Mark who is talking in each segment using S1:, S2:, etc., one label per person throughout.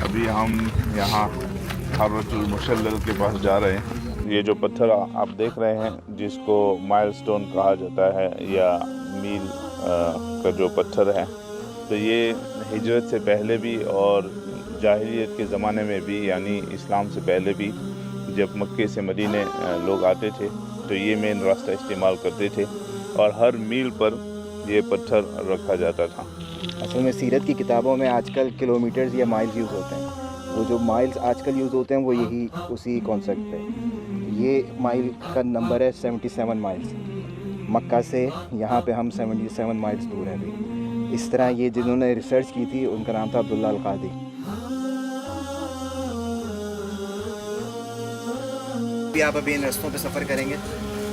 S1: ابھی ہم یہاں حرۃ المشلل کے پاس جا رہے ہیں۔ یہ جو پتھر آپ دیکھ رہے ہیں جس کو مائل سٹون کہا جاتا ہے یا میل کا جو پتھر ہے، تو یہ ہجرت سے پہلے بھی اور جاہلیت کے زمانے میں بھی، یعنی اسلام سے پہلے بھی، جب مکے سے مدینے لوگ آتے تھے تو یہ مین راستہ استعمال کرتے تھے اور ہر میل پر یہ پتھر رکھا جاتا تھا۔
S2: اصل میں سیرت کی کتابوں میں آج کل کلومیٹرز یا مائلز یوز ہوتے ہیں، وہ جو مائلز آج کل یوز ہوتے ہیں وہ یہی اسی کانسیپٹ پہ۔ یہ مائل کا نمبر ہے 77 مائلز۔ مکہ سے یہاں پہ ہم 77 مائلز دور ہیں ابھی۔ اس طرح یہ جنہوں نے ریسرچ کی تھی ان کا نام تھا عبداللہ القادی۔ آپ ابھی ان رستوں پہ سفر کریں گے۔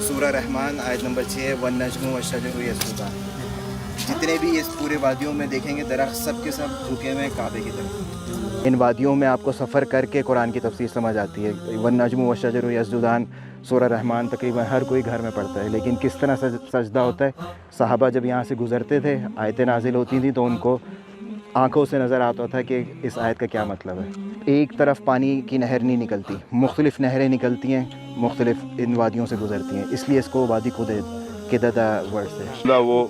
S2: سورہ رحمان آیت نمبر 6 والنجم والشجر یسجدان۔ جتنے بھی اس پورے وادیوں میں دیکھیں گے درخت سب کے سب جھکے ہوئے ہیں کعبے کی طرف۔ ان وادیوں میں آپ کو سفر کر کے قرآن کی تفسیر سمجھ آتی ہے۔ والنجم والشجر یسجدان سورہ رحمان تقریباً ہر کوئی گھر میں پڑھتا ہے، لیکن کس طرح سجدہ ہوتا ہے؟ صحابہ جب یہاں سے گزرتے تھے، آیتیں نازل ہوتی تھیں تو ان کو آنکھوں سے نظر آتا تھا کہ اس آیت کا کیا مطلب ہے۔ ایک طرف پانی کی نہر نہیں نکلتی، مختلف نہریں نکلتی ہیں، مختلف ان وادیوں سے گزرتی ہیں، اس لیے اس کو وادی قددہ ورڈ سے۔
S1: وہ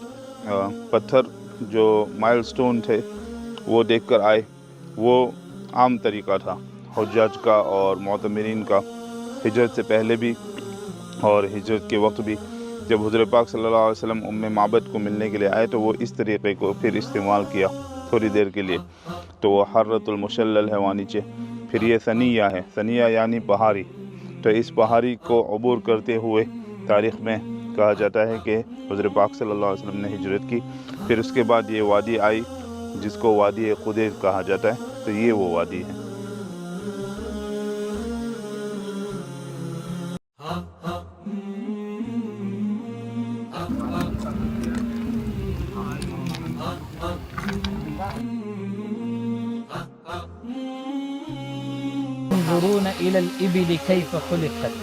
S1: پتھر جو مائل سٹون تھے وہ دیکھ کر آئے، وہ عام طریقہ تھا حجاج کا اور معتمرین کا، ہجرت سے پہلے بھی اور ہجرت کے وقت بھی۔ جب حضور پاک صلی اللہ علیہ وسلم ام معبد کو ملنے کے لیے آئے تو وہ اس طریقے کو پھر استعمال کیا تھوڑی دیر کے لیے، تو وہ حرۃ المشلل ہے وہاں نیچے۔ پھر یہ ثنیہ ہے، ثنیہ یعنی پہاڑی، تو اس پہاڑی کو عبور کرتے ہوئے تاریخ میں کہا جاتا ہے کہ حضور پاک صلی اللہ علیہ وسلم نے ہجرت کی۔ پھر اس کے بعد یہ وادی آئی جس کو وادی قدید کہا جاتا ہے، تو یہ وہ وادی ہے۔
S3: ينظرون إلى الإبل كيف خلقت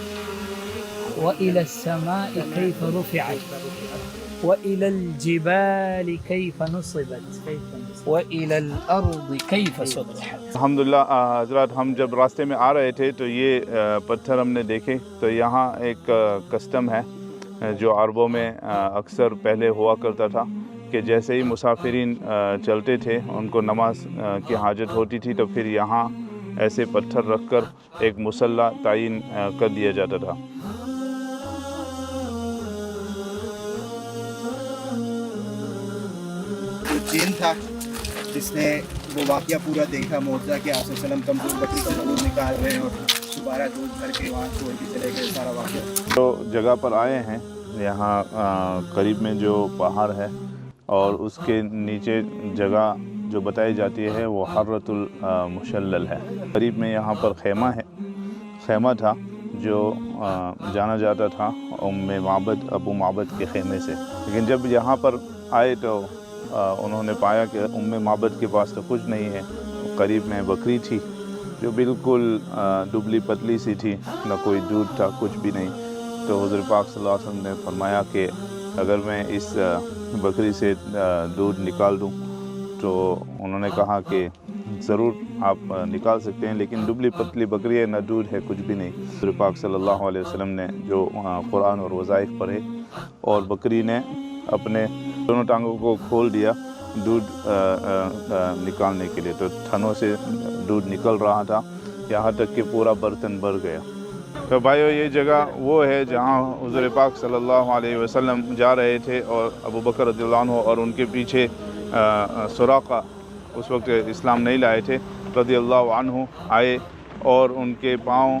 S3: وإلى السماء كيف رفعت وإلى الجبال كيف نصبت وإلى الأرض كيف سطحت۔
S1: الحمدللہ حضرات، ہم جب راستے میں آ رہے تھے تو یہ پتھر ہم نے دیکھے، تو یہاں ایک کسٹم ہے جو عربوں میں اکثر پہلے ہوا کرتا تھا کہ جیسے ہی مسافرین چلتے تھے ان کو نماز کی حاجت ہوتی تھی تو پھر یہاں ایسے پتھر رکھ کر ایک مصلی تعین کر دیا جاتا تھا۔
S2: جن تھا جس نے وہ واقعہ پورا دیکھا، معجزہ کہ آپ صلی اللہ علیہ وسلم کمزور بکری کا دودھ نکال رہے ہیں اور دوبارہ دودھ بھر کے وہاں چھوڑ کے چلے گئے، سارا واقعہ۔
S1: جو جگہ پر آئے ہیں یہاں قریب میں جو پہاڑ ہے اور اس کے نیچے جگہ جو بتائی جاتی ہے وہ حرۃ المشلل ہے۔ قریب میں یہاں پر خیمہ ہے، خیمہ تھا جو جانا جاتا تھا ام معبد، ابو معبد کے خیمے سے۔ لیکن جب یہاں پر آئے تو انہوں نے پایا کہ ام معبد کے پاس تو کچھ نہیں ہے، قریب میں بکری تھی جو بالکل دبلی پتلی سی تھی، نہ کوئی دودھ تھا، کچھ بھی نہیں۔ تو حضور پاک صلی اللہ علیہ وسلم نے فرمایا کہ اگر میں اس بکری سے دودھ نکال دوں تو انہوں نے کہا کہ ضرور آپ نکال سکتے ہیں، لیکن دبلی پتلی بکری ہے، نہ دودھ ہے، کچھ بھی نہیں۔ حضور پاک صلی اللہ علیہ وسلم نے جو قرآن اور وظائف پڑھے اور بکری نے اپنے دونوں ٹانگوں کو کھول دیا دودھ نکالنے کے لیے، تو تھنوں سے دودھ نکل رہا تھا یہاں تک کہ پورا برتن بھر گیا۔ تو بھائیو، یہ جگہ وہ ہے جہاں حضور پاک صلی اللہ علیہ وسلم جا رہے تھے اور ابو بکر رضی اللہ عنہ اور ان کے پیچھے سراقہ، اس وقت اسلام نہیں لائے تھے، رضی اللہ عنہ آئے اور ان کے پاؤں